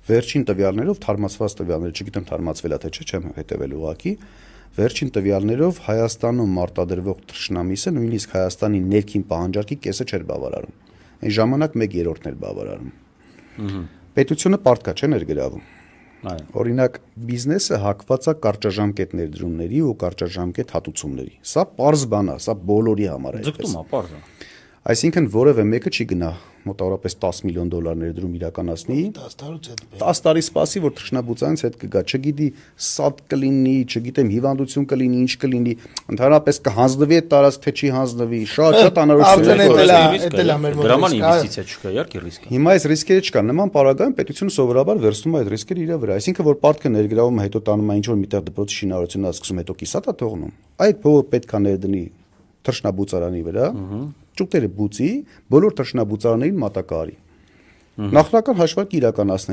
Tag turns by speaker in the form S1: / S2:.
S1: վերջին տվյալներով թարմացված տվյալներ, չգիտեմ թարմացվել է թե չէ, չեմ հետևել ուղղակի, վերջին տվյալներով Հայաստանում մարտադրվող թռչնամիսը նույնիսկ Հայաստանի ներքին պահանջարկի կեսը չէր բավարարում։ Այն ժամանակ 1/3-ն էր բավարարում։ Պետությունը պարտքա չէ ներգրավում։ Օրինակ բիզնեսը հակված է կարճաժամկետ ներդրումների ու կարճաժամկետ հատուցումների։ Սա պարզ բան է, սա բոլորի համար է։
S2: Ձգտում է, պարզ է։
S1: Այսինքն որևէ մեկը չի գնա մոտավորապես $10 միլիոն ներդրում իրականացնի 10 տարի սպասի, որ թռչնաբուծանից հետ կգա, չգիտի սատ կլինի, չգիտեմ հիվանդություն կլինի, ինչ կլինի, ընդհանրապես կհանձնվի այդ տարածք, թե չի հանձնվի, շատ
S2: անորոշություններ դրաման ինվեստիցիա չկա, իհարկե ռիսկ է։
S1: Հիմա այս ռիսկերը չկան, նման պարագայում պետությունը սովորաբար վերցնում է այդ ռիսկերը իր վրա, այսինքն որ պարտքը ներգրավում է, հետո տանում է ինչ-որ միտեղ դպրոցի շինարարությունն է սկսում, հետո կիսատ է թողնում, այդ փողը պետք է ներդնի թռչնաբուծարանի վրա, ճուտերը բուծի, բոլոր թռչնաբուծարաններին մատակարարի։ Նախնական հաշվարկ իրականացնել